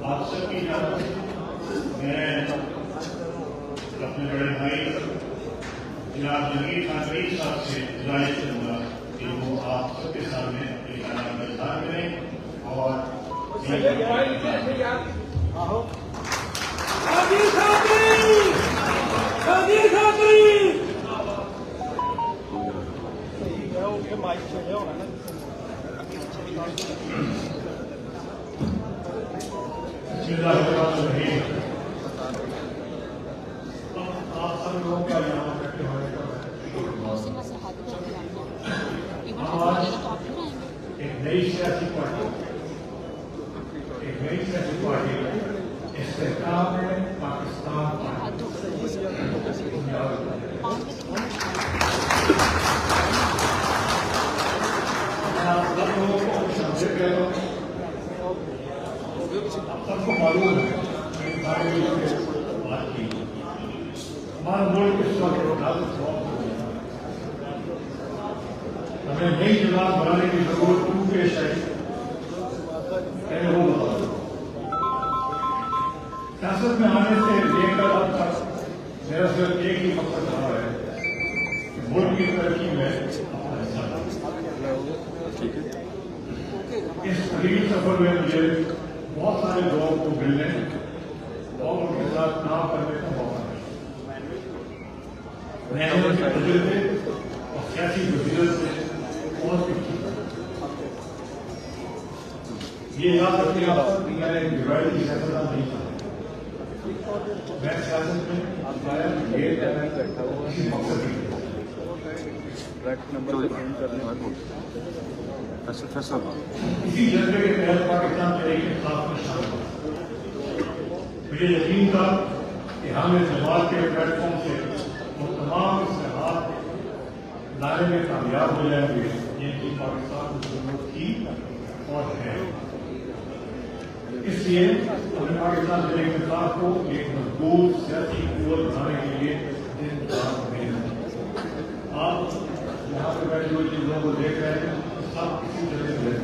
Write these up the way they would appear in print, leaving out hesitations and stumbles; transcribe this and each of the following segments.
آپ سب کی جانب میں اپنے بڑے بھائی جناب جہانگیر خان رئیس صاحب سے گزارش کروں گا کہ وہ آپ سب کے سامنے اپنے خیالات کا اظہار کریں اور آپ سب لوگوں کا یہاں اکٹھے ہونے کا ایک نئی سیاسی پارٹی استحکام ہے پاکستان سب کو معلوم ہے بات کی ہمارا ملک اس وقت ہمیں نئی جماعت بنانے کی ضرورت کیوں پیش ہے وہ بتا دو سیاست میں آنے سے لے کر اب تک میرا صرف ایک ہی مقصد رہا ہے کہ ملک کی ترقی میں اپنا حصہ اس طویل سفر میں مجھے بہت سارے لوگوں کو ملنے اور ان کے ساتھ کام کرنے کا موقع ملا میں کے تجربے اور سیاسی بصیرت سے بہت کچھ یہ یاد رکھنے کا میں نے روایتی سیاستدان نہیں تھا میں سیاست میں اسی مقصد اسی جذبے کے تحت پاکستان تحریک انصاف میں شامل ہوا مجھے یقین تھا کہ ہم اس جماعت کے پلیٹ فارم سے وہ تمام اصلاحات لانے میں کامیاب ہو جائیں گے جن کی پاکستان کو ضرورت تھی اور ہے اس لیے ہمیں پاکستان تحریک انصاف کو ایک مضبوط سیاسی قوت بنانے کے لیے دن رات محنت آپ یہاں پہ بیٹھے ہوئے چیزوں کو دیکھ رہے ہیں سب کسی طرح سے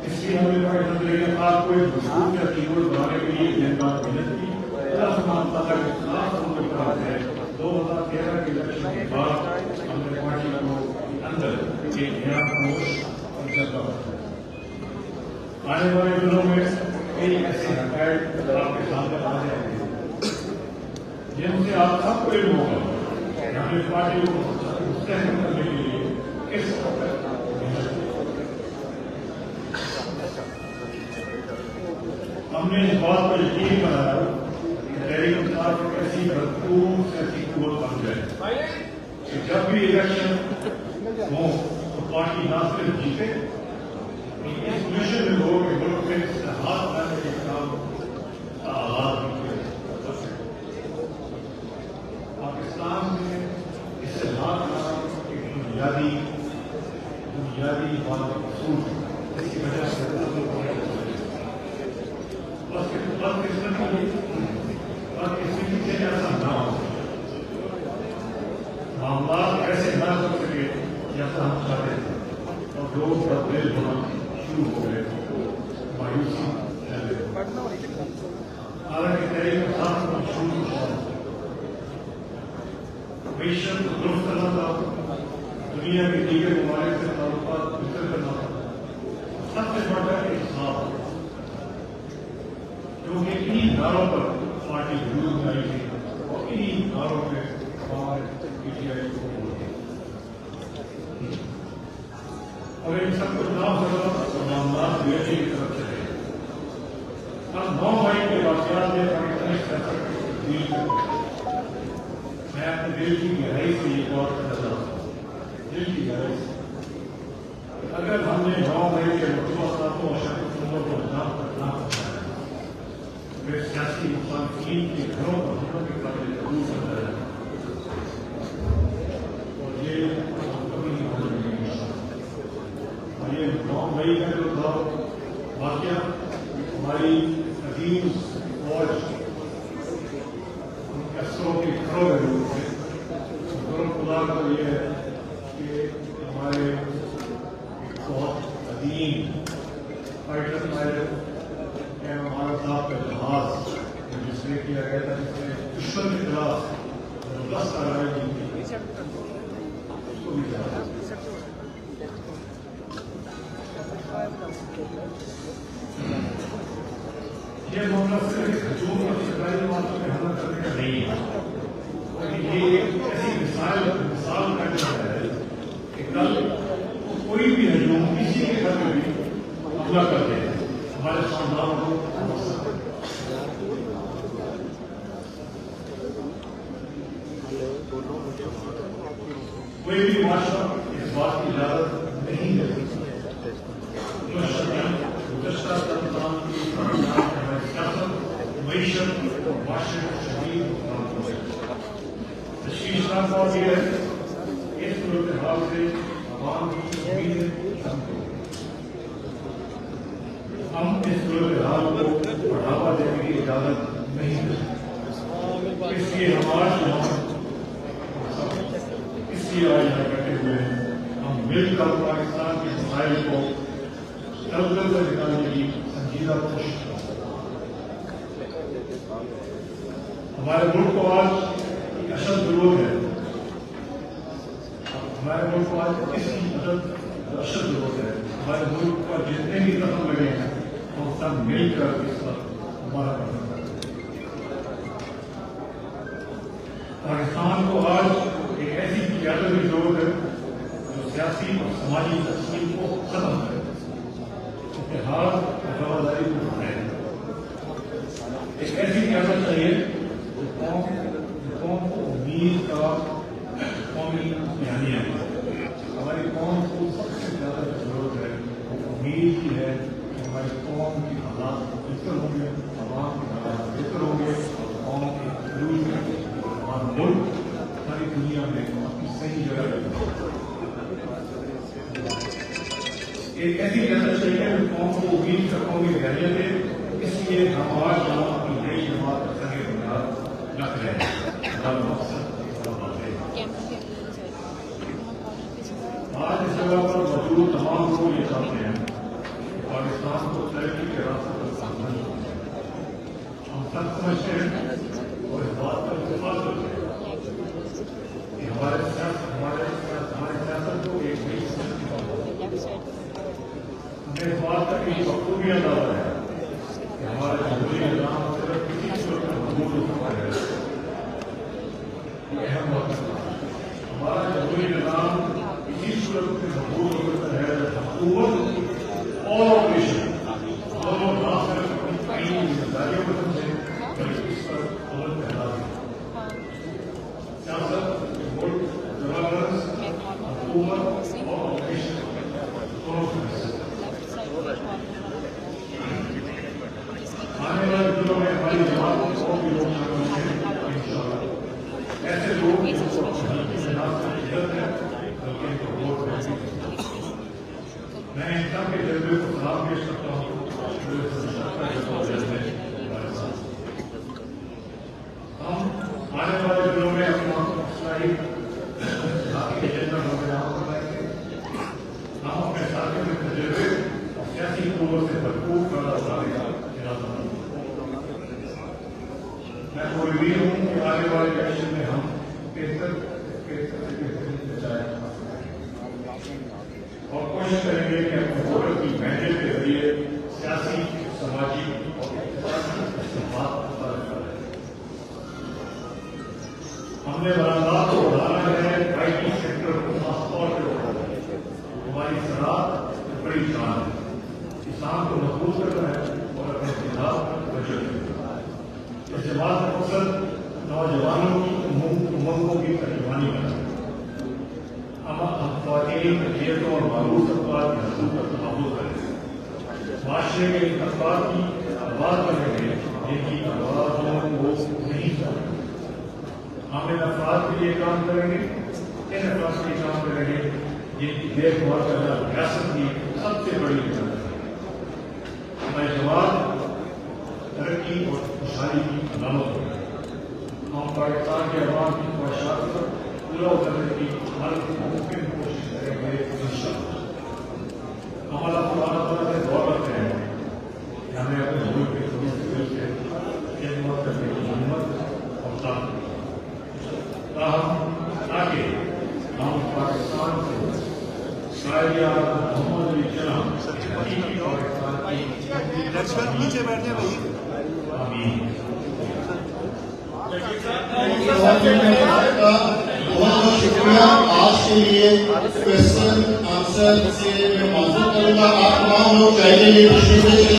اس لیے ہمیں پاکستان تحریک انصاف کو ایک مضبوط سیاسی قوت بنانے کے لیے دن رات محنت کی اللہ سبحانہ تعالیٰ کے خلاف ہم نے کہا ہے 2013 کے الیکشن کے بعد ہم نے پارٹی کو اندر ایک نیا جوش اور جذبہ آنے والے دنوں میں کئی ایسے حقائق آپ کے سامنے آ جائیں گے جن سے آپ سب کو علم ہوگا کہ ہمیں پارٹی کو مستحکم کرنے کے لیے کس وقت ہم نے اس بات پر یقین بنایا کہ تحریک انصاف ایک ایسی بھرپور سیاسی قوت بن جائے کہ جب بھی الیکشن ہو تو پارٹی نہ صرف جیتے اس مشن میں لوگوں کے ملک میں اصلاحات لانے کے کام کا آغاز بھی کیا پاکستان میں اصلاحات لانا ایک بنیادی بات اصول اس کی وجہ سے ایسا نہ ہو معاملات ایسے نہ ہو سکے جیسا ہم چاہتے تھے اور لوگ تبدیل ہونا شروع ہو گئے مایوسی حالانکہ تحریک انصاف کو شروع ہوا مشن درست کرنا تھا دنیا کے دیگر ممالک سے تعلقات بہتر کرنا تھا سب سے بڑا انصاف کیونکہ انہیں نعروں پر پارٹی وجود میں آئی تھی اور انہیں نعروں پہ پی ٹی آئی کو اور ان سب کو نام ہوگا معاملات بیٹی کی طرف سے رہے اب 9 مئی کے واقعات میں پاکستانی سیاست کو تبدیل کر میں اپنے دل کی گہرائی سے یہ غور کرنا چاہتا ہوں دل کی گہرائی سے اگر ہم نے 9 مئی کے مطلوباتوں اور شکلوں کو انجام کرنا پھر سیاسی مخالفین کے گھروں پر حملوں کے قابل ضرور کرتا ہے اور یہ کبھی نہیں اور یہ 9 مئی کا جو تھا واقعہ ہماری عظیم فوج ان کثروں کے گھروں میں لوگ تھے خدا کا یہ ہے کہ ہمارے ہمارے صاحب کا جہاز جس میں کیا گیا تھا جس میں دشمن کے خلاف زبردست کارروائی کی تھی اس کو بھی یہ معاملہ صرف ہجوم اور فضائی باتوں پہ حملہ کرنے کا نہیں ہے، یہ ایک ایسی مثال کا جگہ ہے کہ کل کوئی بھی ہجوم کسی کے گھر میں بھی حملہ کر دے ہمارے خاندان کو کوئی بھی معاشرہ اس بات کی اجازت نہیں دے معیشت معاشرت شدید تشویشناک بات یہ ہے اس صورتحال سے عوام کی امیدیں ہم اس صورتحال کو بڑھاوا دینے کی اجازت نہیں دیں، اس لیے ہمارے اس لیے آج یہاں بیٹھے ہوئے ہیں ہم مل کر پاکستان کے مسائل کو تبدیل سے نکالنے کی سنجیدہ کوشش کریں۔ ہمارے ملک کو آج ایک اشد ضرورت ہے، ہمارے ملک کو آج اس کی اشد ضرورت ہے، ہمارے ملک کو جتنے بھی زخم لگے ہیں ہم سب مل کر اس پر ہمارا کرنا چاہتے پاکستان کو آج ایک ایسی قیادت کی ضرورت ہے جو سیاسی اور سماجی تقسیم کو ختم کرے، اتحاد اور رواداری کو بڑھائے، ایک ایسی قیادت چاہیے قوم کو امید کا قومی بیانیہ ہے۔ ہماری قوم کو سب سے زیادہ ضرورت ہے امید کی ہے کہ ہماری قوم کے حالات بہتر ہوں گے، عوام کے حالات بہتر ہوں گے، قوم کے عروج میں ہمارا ملک ساری دنیا میں اپنی صحیح جگہ رکھے۔ ایک ایسی قیادت چاہیے کہ قوم کو امید کا قومی بیانیہ دے، اس لیے ہم آج یہاں اپنی نئی جماعت کا سنگ بنیاد رکھ رہے ہیں۔ آج اس جگہ پر موجود تمام لوگ یہ چاہتے ہیں کہ پاکستان کو ترقی کے راستے پر سامنا ہم سب سمجھتے ہیں اور اس بات پر اتفاق کرتے ہیں کہ ہمارے سیاست کو ایک نئی سمجھ کی بات ہے۔ ہمیں اس بات کا ایک بخوبی اندازہ ہے کہ ہمارے جمہوری نظام صرف کسی صورت میں محدود ہو سکتا ہے، یہ اہم بات ہے۔ ہمارا جمہوری نظام کسی صورت میں محدود ہو سکتا ہے جب حکومت اور آپریشن دونوں نہ صرف اپنی آئینی ذمہ داریوں کو سمجھیں بلکہ اس پر عمل پیدا کریں۔ سیاست ملک گورننس حکومت اور آپریشن دونوں سے آنے والے دنوں میں ہماری جماعت کو اور بھی لوگ شامل ہوں گے انشاءاللہ، ایسے لوگ جن کو عزت ہے بلکہ ان کو ووٹ کریں۔ میں ان سب کے جذبے کو سلام پیش کرتا ہوں ہم آنے والے دنوں میں اپنا اصلاحی ذاتی ایجنڈا پروگرام بنائیں گے، ہم اپنے ساتھیوں کے تجربے اور سیاسی قوت سے بھرپور فائدہ اٹھانے کا ارادہ رکھتے ہیں۔ میں امید ہوں کہ آنے والے الیکشن میں ہم بہتر سے بہترین نتائج اور کوشش کریں گے کہ اپنے ووٹر کی مینڈیٹ کے ذریعے سیاسی، سماجی اور اقتصادی اصلاحات کریں۔ ہم نے برآمدات کو بڑھانا ہے، آئی ٹی سیکٹر کو خاص طور پہ بڑھانا ہے، ہماری صنعت بڑی جان ہے، کسان کو محفوظ کرنا ہے اور اپنے اقتصاد پر توجہ دینا ہے۔ اس جماعت کا مقصد نوجوانوں کی امنگوں کی ترجمانی کرنا ہے۔ ہم خواتین تربیتوں اور معروف طبقات کے حقوق کا تحفظ کریں، معاشرے کے طبقات کی آواز بنیں گے جن کی آوازوں کو نہیں سنا۔ ہم ان افراد کے لیے کام کریں گے، ان افراد کے لیے کام کریں گے جن کی دیکھ بھال کرنا ریاست کی سب سے بڑی ذمہ داری ہے۔ ہماری جماعت ترقی اور خوشحالی کی علامت ہوگی۔ ہم پاکستان کے عوام کی خواہشات پر پورا اترنے کی ہر ممکن کوشش کریں گے انشاءاللہ۔ ہم اللہ تعالیٰ سے دعا کرتے ہیں نیچے بیٹھ جائے بھائی. بہت شکریہ. آج کے لیے کوشچن آنسر سے میں معذرت کروں گا. آپ تمام لوگ پہلے یہ